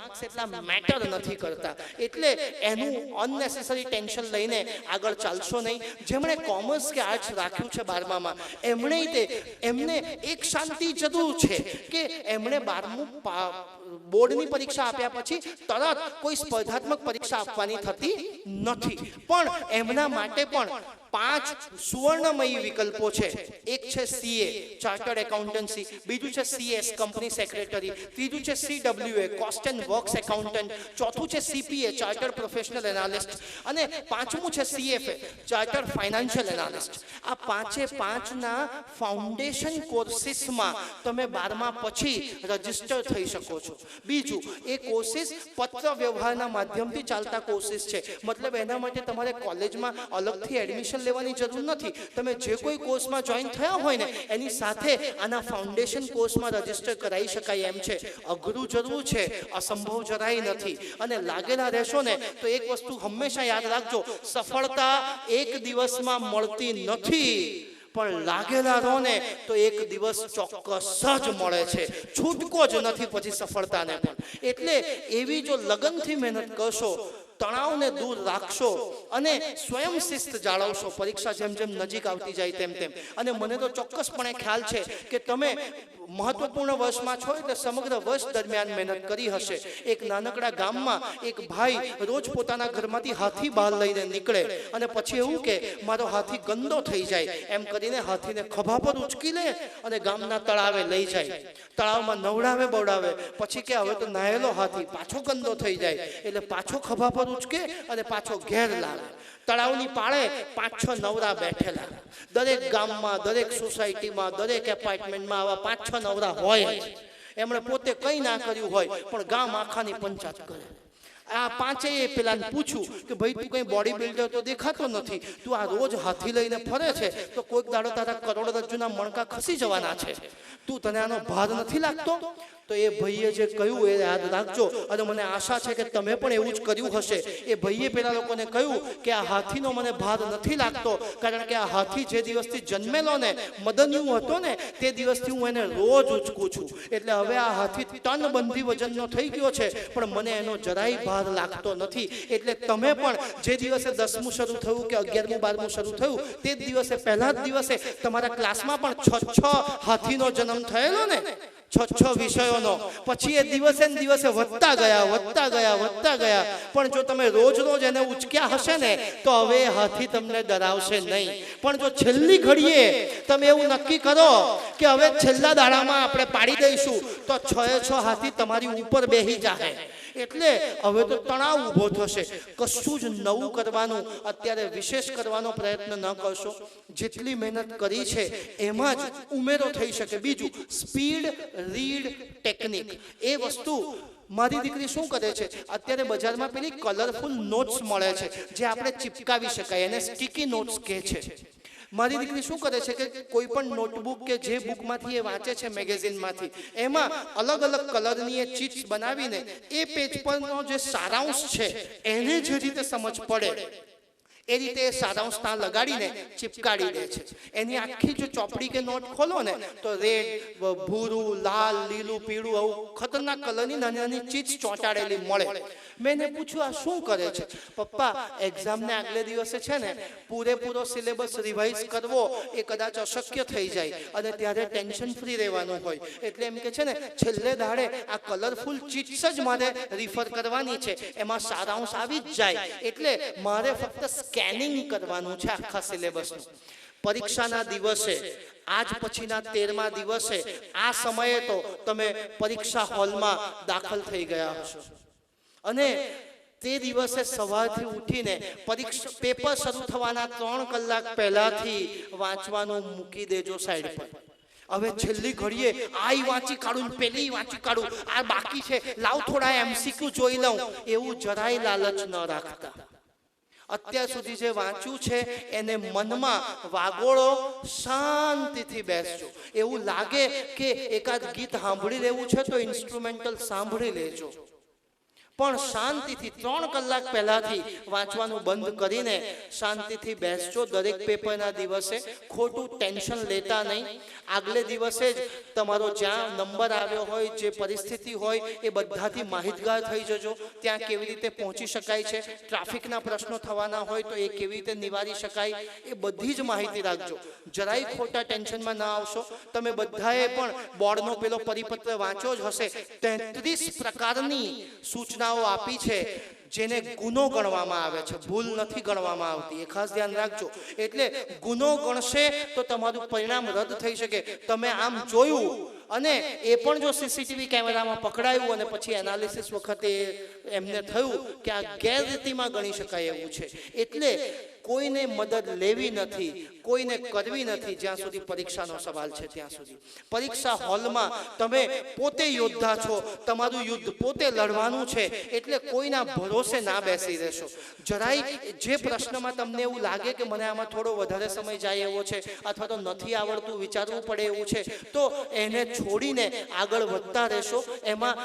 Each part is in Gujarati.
માર્ક્સ એટલા મેટર નથી કરતા, એટલે એનું અનનેસેસરી ટેન્શન લઈને આગળ ચાલશો નહીં. જેમણે કોમર્સ કે આર્ટ્સ રાખ્યું છે 12મામાં, એમને એક શાંતિ જરૂર છે કે એમણે 12મું બોર્ડની પરીક્ષા આપ્યા પછી તરત કોઈ સ્પર્ધાત્મક પરીક્ષા આપવાની થતી નથી. પણ એમના માટે પણ 5 સુવર્ણમયી વિકલ્પો છે. એક છે CA ચાર્ટર્ડ એકાઉન્ટન્સી, બીજું છે CS કંપની સેક્રેટરી, ત્રીજું છે CWA cost and works accountant, ચોથું છે CPA ચાર્ટર્ડ પ્રોફેશનલ એનાલિસ્ટ અને પાંચમું છે CFA ચાર્ટર્ડ ફાઇનાન્શિયલ એનાલિસ્ટ. આ 5ના ફાઉન્ડેશન કોર્સિસમાં તમે 12મા પછી રજીસ્ટર થઈ શકો છો. બીજું, એ કોર્સિસ પત્ર વ્યવહારના માધ્યમથી ચાલતા કોર્સિસ છે. મતલબ એના માટે તમારે કોલેજમાં અલગથી એડમિશન લેવાની જરૂર નથી. તમે જે કોઈ કોર્સમાં જોઈન થયા હોય ને એની સાથે આના ફાઉન્ડેશન કોર્સમાં રજીસ્ટર કરાવી શકાય એમ છે. અઘરું જરૂર છે, અસંભવ જરાય નથી. અને લાગેલા રહેશો ને તો એક વસ્તુ હંમેશા યાદ રાખજો, સફળતા એક દિવસમાં મળતી નથી, પણ લાગેલા રહો ને તો એક દિવસ ચોક્કસ જ મળે છે. છૂટકો જ નથી પછી સફળતાને પણ. એટલે એવી જો લગનથી મહેનત કરશો, તણાવને દૂર રાખશો અને સ્વયં શિસ્ત જાળવશો, પરીક્ષા જેમ જેમ નજીક આવતી જાય તેમ તેમ. અને મને તો ચોક્કસપણે ખ્યાલ છે કે તમે મહત્વપૂર્ણ વર્ષમાં છો એટલે સમગ્ર વર્ષ દરમિયાન મહેનત કરી હશે. એક નાનકડા ગામમાં એક ભાઈ રોજ પોતાના ઘરમાંથી હાથી બહાર લઈને નીકળે અને પછી એવું કે મારો હાથી ગંદો થઈ જાય એમ કરીને હાથીને ખભા પર ઉચકી લે અને ગામના તળાવે લઈ જાય. તળાવમાં નવડાવે બવડાવે, પછી કે હવે તો નાયેલો હાથી પાછો ગંદો થઈ જાય એટલે પાછો ખભા પર ઉચકે અને પાછો ઘેર લાવે. તળાવની પાળે 5-6 નવરા બેઠેલા. દરેક ગામમાં, દરેક સોસાયટીમાં, દરેક એપાર્ટમેન્ટમાં આવા 5-6 નવરા હોય જ. એમણે પોતે કંઈ ના કર્યું હોય પણ ગામ આખાની પંચાયત કરે. આ 5એ પેલાને પૂછ્યું કે ભાઈ તું કઈ બોડી બિલ્ડર તો દેખાતો નથી, તું આ રોજ હાથી લઈને ફરે છે તો કોઈક દાડો તારા કરોડરજ્જુના મણકા ખસી જવાના છે, તું તને આનો ભાર નથી લાગતો? તો એ ભાઈએ જે કહ્યું એ યાદ રાખજો અને મને આશા છે કે તમે પણ એવું જ કર્યું હશે. એ ભાઈએ પેલા લોકોને કહ્યું કે આ હાથીનો મને ભાર નથી લાગતો, કારણ કે આ હાથી જે દિવસથી જન્મેલો ને મદન્યુ હતો ને તે દિવસથી હું એને રોજ ઉચકું છું. એટલે હવે આ હાથી ટનબંધી વજનનો થઈ ગયો છે પણ મને એનો જરાય ભાર લાગતો નથી. એટલે તમે પણ જે દિવસે 10મું શરૂ થયું કે 11મું 12મું શરૂ થયું તે જ દિવસે, પહેલા જ દિવસે તમારા ક્લાસમાં પણ 6 હાથીનો જન્મ થયેલો ને, 6 વિષયોનો. પછી એ દિવસે ને દિવસે વધતા ગયા. પણ જો તમે રોજ એને ઉચક્યા હશે ને તો હવે હાથી તમને ડરાવશે નહીં. પણ જો છેલ્લી ઘડીએ તમે એવું નક્કી કરો કે હવે છેલ્લા દાડામાં આપણે પાડી દઈશું તો 6 હાથી તમારી ઉપર બેહી જાય. એટલે હવે તો તણાવ ઊભો થશે. કશું જ નવું કરવાનું અત્યારે વિશેષ કરવાનો પ્રયત્ન ન કરશો. જેટલી મહેનત કરી છે એમાં જ ઉમેરો થઈ શકે. બીજું, સ્પીડ રીડ ટેકનિક. એ વસ્તુ મારી દીકરી શું કરે છે, અત્યારે બજારમાં પેલી કલરફુલ નોટ્સ મળે છે જે આપણે ચિપકાવી શકાય, એને સ્ટીકી નોટ્સ કહે છે. મારી દીકરી શું કરે છે કે કોઈ પણ નોટબુક કે જે બુકમાંથી એ વાંચે છે મેગેઝિનમાંથી, એમાં અલગ અલગ કલરની એ ચીટ્સ બનાવીને એ પેજ પરનો જે સારાંશ છે એને જે રીતે સમજ પડે એ રીતે સારાંશ ત્યાં લગાડીને ચિપકાડી દે છે. એની આખી જો ચોપડી કે નોટ ખોલો ને તો રેડ, ભૂરું, લાલ, લીલું, પીળું આવું ખતરનાક કલરની નાની નાની ચીજ ચોંટાડેલી મળે. મેં એને પૂછ્યું આ શું કરે છે? પપ્પા, એક્ઝામને આગલે દિવસે છે ને પૂરેપૂરો સિલેબસ રિવાઇઝ કરવો એ કદાચ અશક્ય થઈ જાય અને ત્યારે ટેન્શન ફ્રી રહેવાનું હોય, એટલે એમ કે છે ને છેલ્લે દાડે આ કલરફુલ ચીટ્સ જ મારે રિફર કરવાની છે, એમાં સારાંશ આવી જ જાય. એટલે મારે ફક્ત સ્કેનિંગ કરવાનું છે આખા સિલેબસનું. પરીક્ષાના દિવસે, આજ પછીના 13મા દિવસે આ સમયે તો તમે પરીક્ષા હોલમાં દાખલ થઈ ગયા હશો અને તે દિવસે સવારથી ઉઠીને પરીક્ષા પેપર શરૂ થવાના 3 કલાક પહેલાથી વાંચવાનું મૂકી દેજો સાઈડ પર. હવે છેલ્લી ઘડીએ આઈ વાંચી કાઢું, પેલી વાંચી કાઢું, આ બાકી છે, લાવ થોડા MCQ જોઈ લઉં, એવું જરાય લાલચ ન રાખતા. અત્યાર સુધી જે વાંચ્યું છે એને મનમાં વાગોળો, શાંતિથી બેસજો. એવું લાગે કે એકાદ ગીત સાંભળી લેવું છે તો ઇન્સ્ટ્રુમેન્ટલ સાંભળી લેજો. પણ શાંતિથી 3 કલાક પહેલાથી વાંચવાનું બંધ કરીને શાંતિથી બેસજો દરેક પેપરના દિવસે. ખોટું ટેન્શન લેતા નહીં. આગલે દિવસે જ તમારો જ્યાં નંબર આવ્યો હોય, જે પરિસ્થિતિ હોય, એ બધાથી માહિતગાર થઈ જજો. ત્યાં કેવી રીતે પહોંચી શકાય છે, ટ્રાફિકના પ્રશ્નો થવાના હોય તો એ કેવી રીતે નિવારી શકાય, એ બધી જ માહિતી રાખજો. જરાય ખોટા ટેન્શનમાં ના આવશો. તમે બધાએ પણ બોર્ડનો પેલો પરિપત્ર વાંચ્યો જ હશે. 33 પ્રકારની સૂચનાઓ આપી છે જેને ગુનો ગણવામાં આવે છે, ભૂલ નથી ગણવામાં આવતી. એ ખાસ ધ્યાન રાખજો. એટલે ગુનો ગણશે તો તમારું પરિણામ રદ થઈ શકે. તમે આમ જોયું અને એ પણ જો સીસીટીવી કેમેરામાં પકડાયું અને પછી એનાલિસિસ વખતે એમને થયું કે આ ગેરરીતિમાં ગણી શકાય એવું છે, એટલે કોઈને મદદ લેવી નથી, કોઈને કરવી નથી જ્યાં સુધી પરીક્ષાનો સવાલ છે ત્યાં સુધી. પરીક્ષા હોલમાં તમે પોતે યોદ્ધા છો, તમારું યુદ્ધ પોતે લડવાનું છે, એટલે કોઈના ભરોસે ના બેસી રહેશો. જરાય જે પ્રશ્નમાં તમને એવું લાગે કે મને આમાં થોડો વધારે સમય જાય એવો છે અથવા તો નથી આવડતું, વિચારવું પડે એવું છે, તો એને છોડીને આગળ વધતા રહેશો. એમાં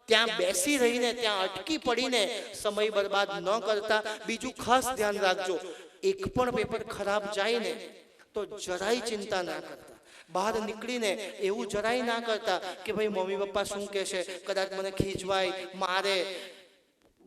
ત્યાં બેસી રહીને, ત્યાં અટકી પડીને સમય બરબાદ ન કરતા. બીજું ખાસ ધ્યાન રાખજો, એક પણ પેપર ખરાબ જાય ને તો જરાય ચિંતા ના કરતા. બહાર નીકળીને એવું જરાય ના કરતા કે ભાઈ મમ્મી પપ્પા શું કહેશે, કદાચ મને ખીજવાય, મારે.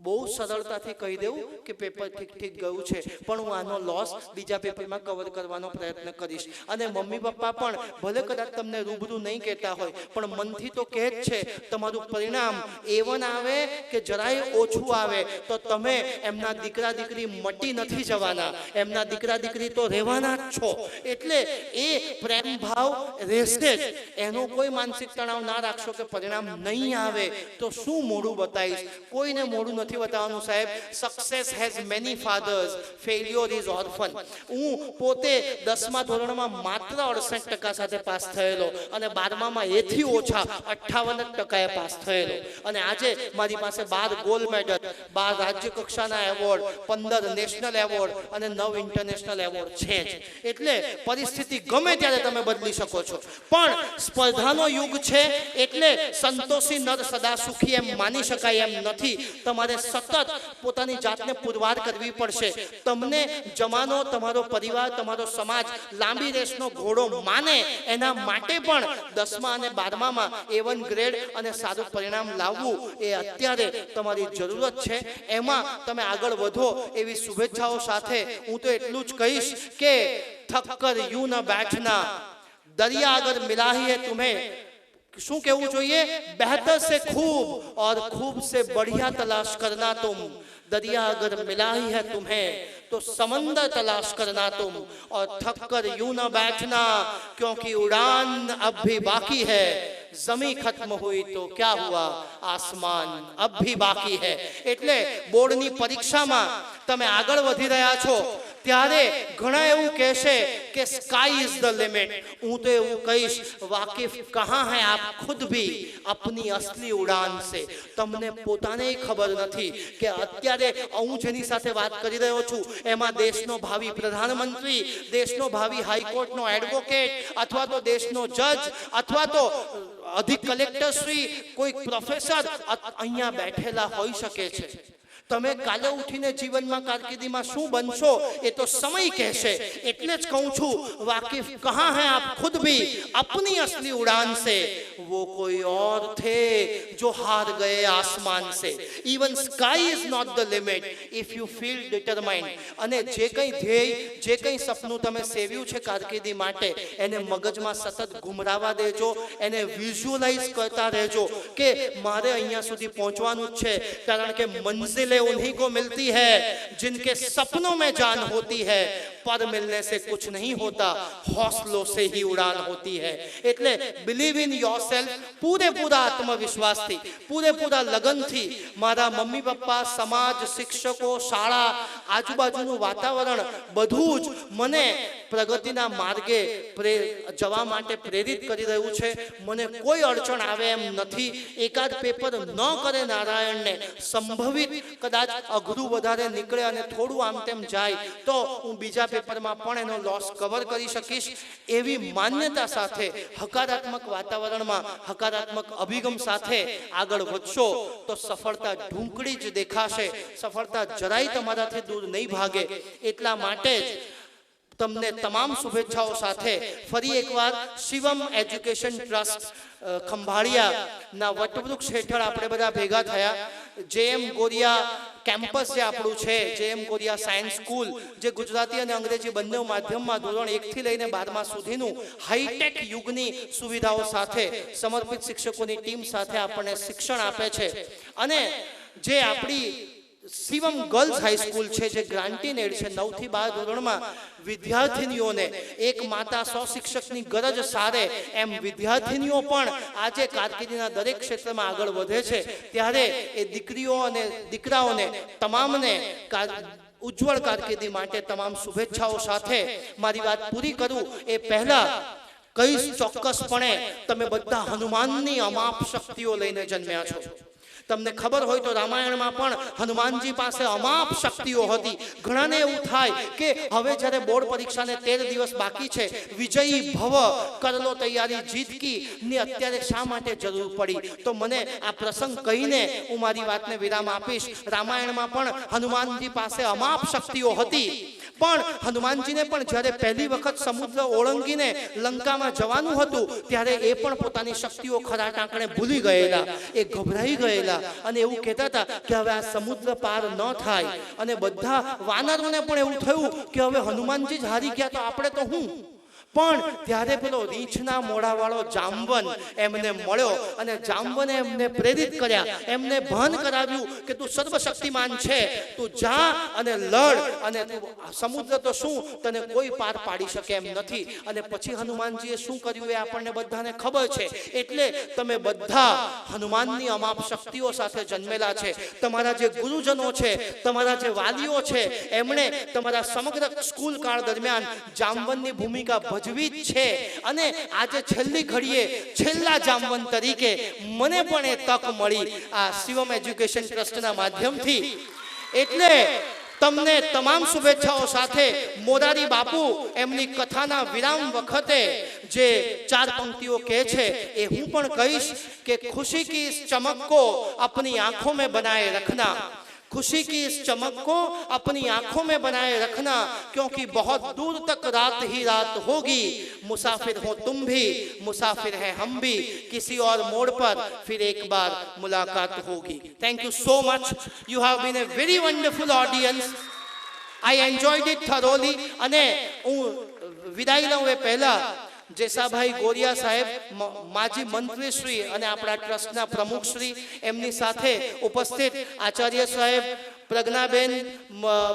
બહુ સરળતાથી કહી દેવું કે પેપર ઠીક ગયું છે, પણ હું આનો લોસ બીજા પેપરમાં કવર કરવાનો પ્રયત્ન કરીશ. અને મમ્મી પપ્પા પણ ભલે કદાચ તમને રૂબરૂ નહીં કહેતા હોય, પણ મનથી તો કહે જ છે તમારું પરિણામ A1 આવે કે જરાય ઓછું આવે તો તમે એમના દીકરા દીકરી મટી નથી જવાના, એમના દીકરા દીકરી તો રહેવાના જ છો. એટલે એ પ્રેમ ભાવ રહેશે જ. એનો કોઈ માનસિક તણાવ ના રાખશો કે પરિણામ નહીં આવે તો શું મોઢું બતાવીશ. કોઈને મોઢું નથી બતાવવાનું સાહેબ. Success has many fathers, failure is orphan. હું પોતે 10મા ધોરણમાં માત્ર 68% સાથે પાસ થયેલો અને 12મામાં એથી ઓછા 58% પાસ થયેલો. અને આજે મારી પાસે 12 ગોલ્ડ મેડલ, 12 રાજ્ય કક્ષાના એવોર્ડ, 15 નેશનલ એવોર્ડ અને 9 ઇન્ટરનેશનલ એવોર્ડ છે જ. એટલે પરિસ્થિતિ ગમે ત્યારે તમે બદલી શકો છો, પણ સ્પર્ધાનો યુગ છે એટલે સંતોષી નર સદા સુખી એમ માની શકાય એમ નથી. તમારે સતત પોતાની જાતને પુરવાર કરવી પડશે. તમને જમાનો, તમારો પરિવાર, તમારો સમાજ લાંબી રેસનો ઘોડો માને એના માટે પણ 10મા અને 12મામાં A1 ગ્રેડ અને સારું પરિણામ લાવવું એ અત્યારે તમારી જરૂરત છે. એમાં તમે આગળ વધો એવી શુભેચ્છાઓ સાથે હું તો એટલું જ કહીશ કે થક્કર યુ ન બેઠના, દરિયા અગર મિલા હી હૈ તુમ્हें, શું કહેવું જોઈએ, બેહતર સે खूब और खूब से बढ़िया तलाश करना तुम, दरिया अगर मिला ही है तुम्हें तो समंदर तलाश करना तुम, और थक कर यूं न बैठना क्योंकि उड़ान अब भी बाकी है, जमी खत्म हुई तो क्या हुआ, आसमान अब भी बाकी है. એટલે બોર્ડની પરીક્ષામાં તમે આગળ વધી રહ્યા છો ત્યારે ઘણા એવું કહેશે કે સ્કાય ઇઝ ધ લિમિટ. હું તો એવું કહીશ, વાકિફ કહાં હૈ આપ ખુદ ભી અપની અસલી ઉડાન સે. તમને પોતાને ખબર નથી કે અત્યારે હું જેની સાથે વાત કરી રહ્યો છું એમાં દેશનો ભાવિ પ્રધાનમંત્રી, દેશનો ભાવિ હાઈકોર્ટનો એડવોકેટ અથવા તો દેશનો જજ અથવા તો અધિક કલેક્ટર શ્રી, કોઈ પ્રોફેસર અહીંયા બેઠેલા હોઈ શકે છે. તમે કાલે ઉઠીને જીવનમાં કારકિર્દીમાં શું બનશો એ તો સમય કહેશે. એટલે જ કહું છું, વાકિફ કહાં હૈ આપ ખુદ ભી अपनी असली उड़ान से, वो कोई और थे जो हार गए आसमान से. Even sky is not the limit if you feel determined. અને જે કંઈ ધ્યેય, જે કંઈ સપનું તમે સેવ્યું છે કારકિર્દી માટે, એને મગજમાં સતત ઘુમરાવા દેજો, એને વિઝ્યુઅલાઇઝ કરતા રહેજો કે મારે અહીંયા સુધી પહોંચવાનું જ છે. કારણ કે મંઝિલે उन्हीं को मिलती है जिनके सपनों में जान होती है, पर मिलने से कुछ नहीं होता, हौसलों से ही उड़ान होती है. એટલે બિલીવ ઇન યોરસેલ્ફ. પૂરેપૂરા આત્મવિશ્વાસથી, પૂરેપૂરા લગનથી. મારા મમ્મી પપ્પા, સમાજ, શિક્ષકો, શાળા, આજુબાજુનું વાતાવરણ બધું જ મને પ્રગતિના માર્ગે જવા માટે પ્રેરિત કરી રહ્યું છે. મને કોઈ અડચણ આવે એમ નથી. એકાદ પેપર ન કરે નારાયણને, સંભવિત કદાચ અઘરું વધારે નીકળે અને થોડું આમ તેમ જાય તો હું બીજા પેપરમાં પણ એનો લોસ કવર કરી શકીશ એવી માન્યતા સાથે હકારાત્મક વાતાવરણમાં હકારાત્મક અભિગમ સાથે આગળ વધશો તો સફળતા ઢૂંકડી જ દેખાશે, સફળતા જરાય તમારાથી દૂર નહીં ભાગે। એટલા માટે જ તમને તમામ શુભેચ્છાઓ સાથે ફરી એકવાર શિવમ એજ્યુકેશન ટ્રસ્ટ ખંભાળિયાના વટવૃક્ષ હેઠળ આપણે બધા ભેગા થયા। જેએમ ગોરિયા કેમ્પસ જે આપણું છે, જેએમ ગોરિયા સાયન્સ સ્કૂલ, જે ગુજરાતી અને અંગ્રેજી બંને માધ્યમમાં ધોરણ 1 થી લઈને 12મા સુધીનું હાઈટેક યુગની સુવિધાઓ સાથે સમર્પિત શિક્ષકોની ટીમ સાથે આપણને શિક્ષણ આપે છે। અને જે આપણી શિવમ ગર્લ્સ હાઈસ્કૂલ છે, જે ગ્રાન્ટીન એડ છે, 9 થી 12 ધોરણમાં વિદ્યાર્થીનીઓને એક માતા 100 શિક્ષકની ગરજ સારે એમ વિદ્યાર્થીનીઓ પણ આજે કારકિર્દીના દરેક ક્ષેત્રમાં આગળ વધે છે। ત્યારે એ દીકરીઓ અને દીકરાઓને તમામને ઉજ્જવળ કારકિર્દી માટે તમામ શુભેચ્છાઓ સાથે મારી વાત પૂરી કરું એ પહેલા કઈશ ચોક્કસપણે તમે બધા હનુમાનની અમાપ શક્તિઓ લઈને જન્મ્યા છો। તમને ખબર હોય તો રામાયણમાં પણ હનુમાનજી પાસે અમાપ શક્તિઓ હતી। ઘણાને એવું થાય કે હવે જ્યારે બોર્ડ પરીક્ષાને 13 દિવસ બાકી છે, વિજયી ભવ કરલો તૈયારી જીત કી ની અત્યારે શા માટે જરૂર પડી? તો મને આ પ્રસંગ કહીને હું મારી વાતને વિરામ આપીશ। રામાયણમાં પણ હનુમાનજી પાસે અમાપ શક્તિઓ હતી, પણ હનુમાનજીને પણ જ્યારે પહેલી વખત સમુદ્ર ઓળંગીને લંકામાં જવાનું હતું ત્યારે એ પણ પોતાની શક્તિઓ ખરા ટાંકણે ભૂલી ગયેલા, એ ગભરાઈ ગયેલા અને એવું કહેતા હતા કે હવે આ સમુદ્ર પાર ન થાય। અને બધા વાનરોને પણ એવું થયું કે હવે હનુમાનજી જ હારી ગયા તો આપણે તો હું? પણ ત્યારે પેલો રીંછના મોઢાવાળો જાંબન એમને મળ્યો અને જાંબને એમને પ્રેરિત કર્યા, એમને ભાન કરાવ્યું કે તું સર્વશક્તિમાન છે, તું જા અને લડ, અને તું સમુદ્ર તો શું તને કોઈ પાર પાડી શકે એમ નથી। અને પછી હનુમાનજીએ શું કર્યું એ આપણને બધાને ખબર છે। એટલે તમે બધા હનુમાનની અમાપ શક્તિઓ સાથે જન્મેલા છે। તમારા જે ગુરુજનો છે, તમારા જે વાલીઓ છે, એમણે તમારા સમગ્ર સ્કૂલ કાળ દરમિયાન જાંબનની ભૂમિકા ભજવી જ છે। અને આજે છેલ્લી ઘડીએ છેલ્લા જામવંત તરીકે મને પણ એ તક મળી આ શિવમ એજ્યુકેશન ટ્રસ્ટના માધ્યમથી। એટલે તમને તમામ શુભેચ્છાઓ સાથે મોરારી બાપુ એમની કથાના વિરામ વખતે જે 4 પંક્તિઓ કહે છે એ હું પણ કહીશ કે ખુશી કી ઇસ ચમક કો अपनी आंखों में बनाए रखना, खुशी की इस चमक को अपनी आंखों में बनाए रखना, क्योंकि बहुत दूर तक रात ही रात होगी। मुसाफिर हो तुम भी, मुसाफिर है हम भी, किसी और मोड़ पर फिर एक बार मुलाकात होगी। Thank you so much, you have been a very wonderful audience, I enjoyed it thoroughly. અને હું વિદાય લઉં એ પહેલા જેસાભાઈ ગોરિયા સાહેબ, માજી મંત્રીશ્રી અને આપણા ટ્રસ્ટના પ્રમુખશ્રી, એમની સાથે ઉપસ્થિત આચાર્ય સાહેબ, પ્રજ્ઞાબેન,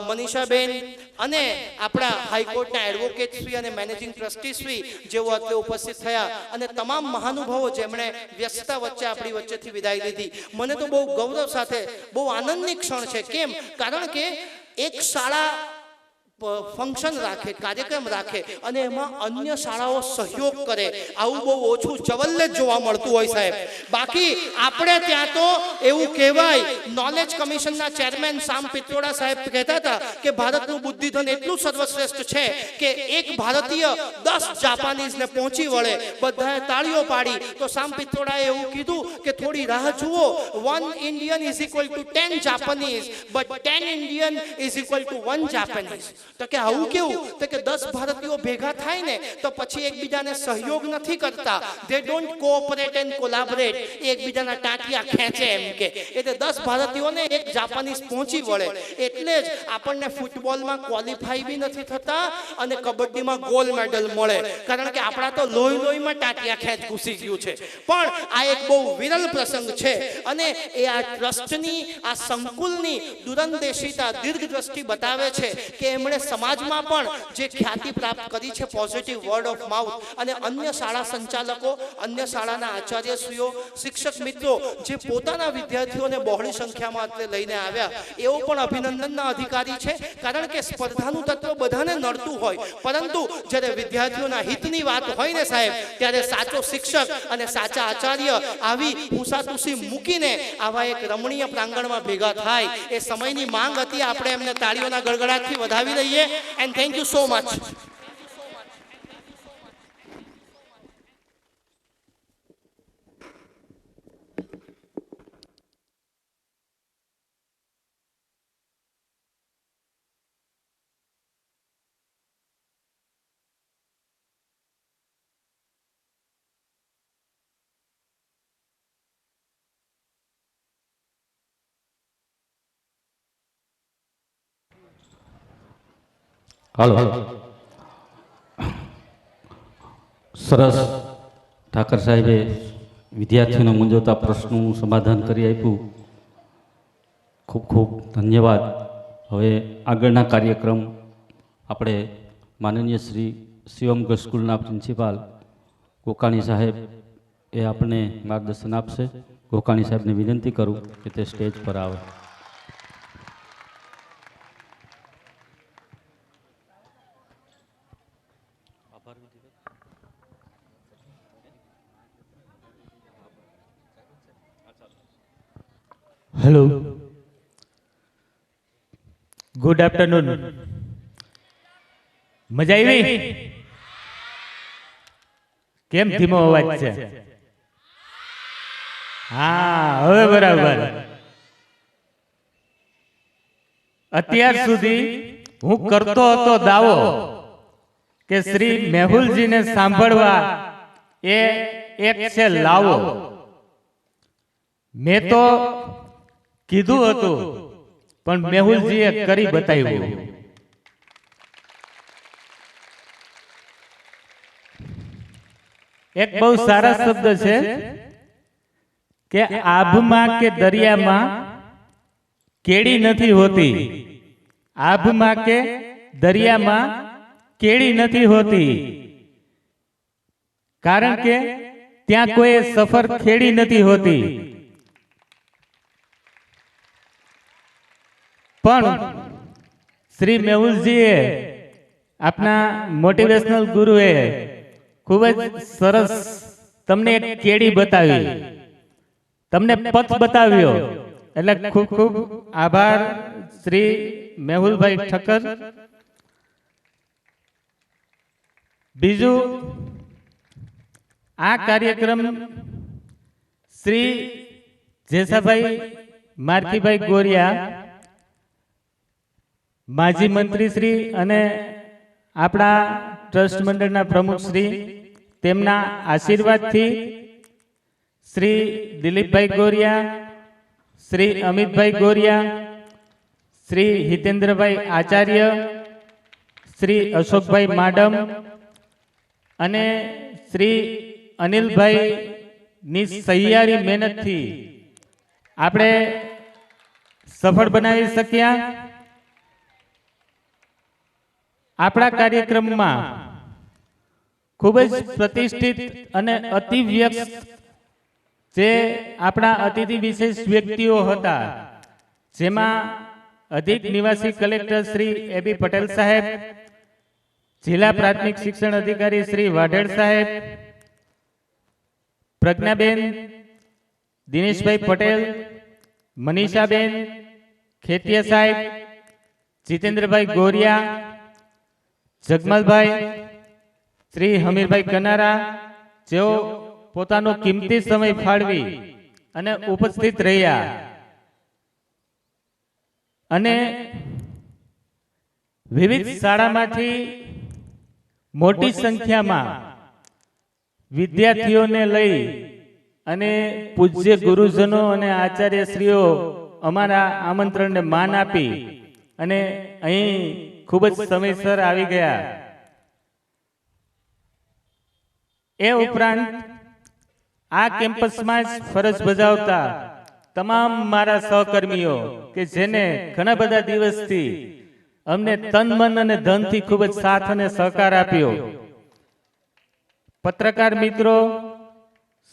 મનીષાબેન અને આપણા હાઈકોર્ટના એડવોકેટશ્રી અને મેનેજિંગ ટ્રસ્ટીશ્રી જેઓ અત્યારે ઉપસ્થિત થયા, અને તમામ મહાનુભાવો જેમણે વ્યસ્તતા વચ્ચે આપણી વચ્ચેથી વિદાય લીધી। મને તો બહુ ગૌરવ સાથે બહુ આનંદની ક્ષણ છે। કેમ? કારણ કે એક શાળા ફંક્શન રાખે, કાર્યક્રમ રાખે અને એમાં અન્ય શાળાઓ સહયોગ કરે, આવું બહુ ઓછું જવલ્લે જ જોવા મળતું હોય સાહેબ। બાકી આપણે ત્યાં તો એવું કહેવાય, નોલેજ કમિશનના ચેરમેન સામ પિત્રોડા સાહેબ કહેતા હતા કે ભારતનું બુદ્ધિધન એટલું સર્વશ્રેષ્ઠ છે કે એક ભારતીય 10 જાપાનીઝને પહોંચી વળે। બધાએ તાળીઓ પાડી તો સામ પિત્રોડાએ એવું કીધું કે થોડી રાહ જુઓ, 1 Indian is equal to 10 Japanese, but 10 Indian is equal to 1 Japanese. તો કે આવું કેવું? તો કે 10 ભારતીયો ભેગા થાય ને તો પછી એકબીજાને સહયોગ નથી કરતા, they don't cooperate and collaborate, એકબીજાના ટાંટિયા ખેંચે એમ કે। એટલે 10 ભારતીયોને એક જાપાનીઝ પહોંચી વળે। એટલે જ આપણને ફૂટબોલમાં ક્વોલિફાઈ બી નથી થતા અને કબડ્ડીમાં ગોલ્ડ મેડલ મળે, કારણ કે આપણા તો લોહીમાં ટાંટિયા ખેંચ ઘૂસી ગયું છે। પણ આ એક બહુ વિરલ પ્રસંગ છે અને એ આ ટ્રસ્ટની, આ સંકુલની દૂરંદેશીતા, દીર્ઘદ્રષ્ટિ બતાવે છે કે એમણે સમાજમાં પણ જે ખ્યાતિ પ્રાપ્ત કરી છે, પોઝિટિવ વર્ડ ઓફ માઉથ, અને અન્ય શાળા સંચાલકો, અન્ય શાળાના આચાર્યશ્રીઓ, શિક્ષક મિત્રો જે પોતાના વિદ્યાર્થીઓને બહોળી સંખ્યામાં અત્રે લઈને આવ્યા, એઓ પણ અભિનંદનના અધિકારી છે। કારણ કે સ્પર્ધાનું તત્વ બધાને નડતું હોય, પરંતુ જ્યારે વિદ્યાર્થીઓના હિતની વાત હોય ને સાહેબ, ત્યારે સાચો શિક્ષક અને સાચા આચાર્ય આવી હુંસાતુસી મૂકીને આવા એક રમણીય પ્રાંગણમાં ભેગા થાય, એ સમયની માંગ હતી। આપણે એમને તાળીઓના ગડગડાટથી વધાવી લઈએ. And thank you so much. હાલો સરસ ઠાકર સાહેબે વિદ્યાર્થીઓને મૂંઝવતા પ્રશ્નોનું સમાધાન કરી આપ્યું. ખૂબ ખૂબ ધન્યવાદ. હવે આગળના કાર્યક્રમ આપણે માનનીય શ્રી શિવમ સ્કૂલના પ્રિન્સિપાલ ગોકાણી સાહેબ એ આપણને માર્ગદર્શન આપશે. ગોકાણી સાહેબને વિનંતી કરું કે તે સ્ટેજ પર આવે. Hello, good afternoon. મજા આવી? કેમ ધીમો અવાજ છે? હા, હવે બરાબર. અત્યાર સુધી હું કરતો હતો દાવો કે શ્રી મેહુલજીને સાંભળવા એ એક છે લાવો. મેં તો કીધું હતું પણ મેહુલજીએ કરી બતાવ્યું. એક બહુ સારા શબ્દ છે કે આભમાં કે દરિયામાં કેડી નથી હોતી. આભમાં કે દરિયામાં કેડી નથી હોતી, કારણ કે ત્યાં કોઈ સફર ખેડી નથી હોતી. પણ શ્રી મેહુલજીએ, આપના મોટિવેશનલ ગુરુએ ખૂબ જ સરસ તમને એક કેડી બતાવી, તમને પથ બતાવ્યો. એટલે ખૂબ ખૂબ આભાર શ્રી મેહુલભાઈ ઠક્કર. બીજું, આ કાર્યક્રમ શ્રી જેસાભાઈ મારખીભાઈ ગોરિયા, માજી મંત્રી શ્રી અને આપણા ટ્રસ્ટ મંડળના પ્રમુખ શ્રી, તેમના આશીર્વાદથી શ્રી દિલીપભાઈ ગોરિયા, શ્રી અમિતભાઈ ગોરિયા, શ્રી હિતેન્દ્રભાઈ આચાર્ય, શ્રી અશોકભાઈ માડમ અને શ્રી અનિલભાઈ ની સહિયારી મહેનતથી આપણે સફળ બનાવી શક્યા. આપણા કાર્યક્રમમાં ખૂબ જ પ્રતિષ્ઠિત અને અતિ વ્યસ્ત જે આપણા અતિથિ વિશેષ વ્યક્તિઓ હતા, જેમાં અધિક નિવાસી કલેક્ટર શ્રી એબી પટેલ સાહેબ, જિલ્લા પ્રાથમિક શિક્ષણ અધિકારી શ્રી વાઢેર સાહેબ, પ્રજ્ઞાબેન, દિનેશભાઈ પટેલ, મનીષાબેન ખેતિયા સાહેબ, જીતેન્દ્રભાઈ ગોરિયા, જગમલભાઈ, શ્રી હમીરભાઈ કનારા, જેઓ પોતાનો કિંમતી સમય ફાળવી અને ઉપસ્થિત રહ્યા. અને વિવિધ શાળામાંથી મોટી સંખ્યામાં વિદ્યાર્થીઓને લઈ અને પૂજ્ય ગુરુજનો અને આચાર્યશ્રીઓ અમારા આમંત્રણને માન આપી અને અહીં ખૂબ જ સમયસર આવી ગયા. એ ઉપરાંત આ કેમ્પસમાં જ ફરજ બજાવતા તમામ મારા સહકર્મીઓ કે જેને ઘણા બધા દિવસથી અમને તન મન અને ધનથી ખૂબ જ સાથ અને સહકાર આપ્યો. પત્રકાર મિત્રો,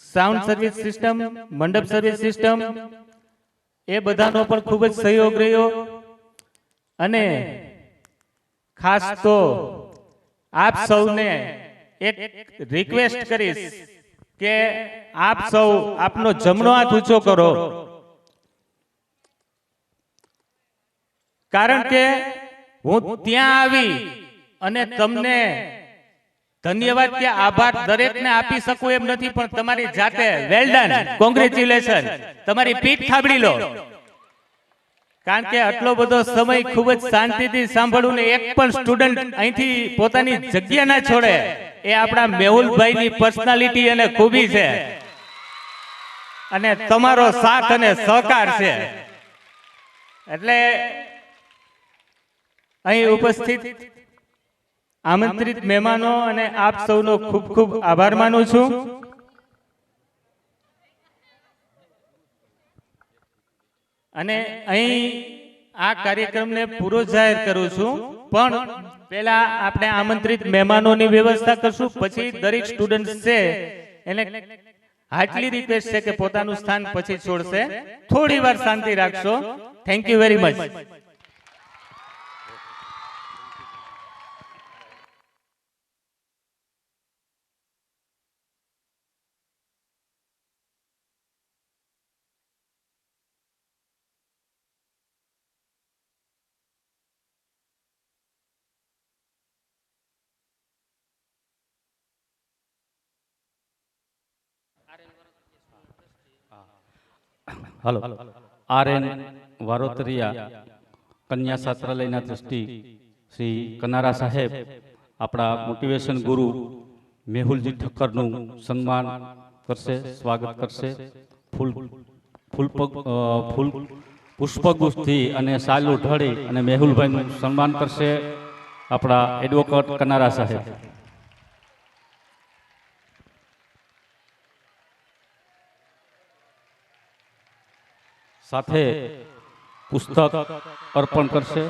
સાઉન્ડ સર્વિસ સિસ્ટમ, મંડપ સર્વિસ સિસ્ટમ, એ બધાનો પણ ખૂબ જ સહયોગ રહ્યો. અને ખાસ તો આપ સૌને એક રિક્વેસ્ટ કરીશ કે આપ સૌ આપનો જમણો હાથ ઊંચો કરો, કારણ કે હું ત્યાં આવી અને તમને ધન્યવાદ કે આભાર દરેકને આપી શકું એમ નથી, પણ તમારી જાતે વેલ ડન, કોંગ્રેચ્યુલેશન, તમારી પીઠ થાબડી લો. કારણ કે આટલો બધો સમય ખૂબ જ શાંતિથી સાંભળવું ને એક પણ સ્ટુડન્ટ અહીંથી પોતાની જગ્યા ના છોડે, એ આપણા મેહુલભાઈની પર્સનાલિટી અને ખૂબી છે અને તમારો સાથ અને સહકાર છે. એટલે અહીં ઉપસ્થિત આમંત્રિત મહેમાનો અને આપ સૌનો ખૂબ ખૂબ આભાર માનું છું. અને અહીં આ કાર્યક્રમને પૂરો જાહેર કરું છું, પણ પહેલા આપણે આમંત્રિત મહેમાનોની વ્યવસ્થા કરશું, પછી દરેક સ્ટુડન્ટ છે એને હાર્ટલી રિક્વેસ્ટ છે કે પોતાનું સ્થાન પછી છોડશે. થોડી વાર શાંતિ રાખશો. Thank you very much. Hello. RN Varotariya કન્યા છાત્રાલયના ટ્રસ્ટી શ્રી કનારા સાહેબ આપણા મોટિવેશન ગુરુ મેહુલજી ઠક્કરનું સન્માન કરશે, સ્વાગત કરશે. પુષ્પગુચ્છથી અને સાલું ઢળી અને મેહુલભાઈનું સન્માન કરશે આપણા એડવોકેટ કનારા સાહેબ. સાથે પુસ્તક અર્પણ કરશે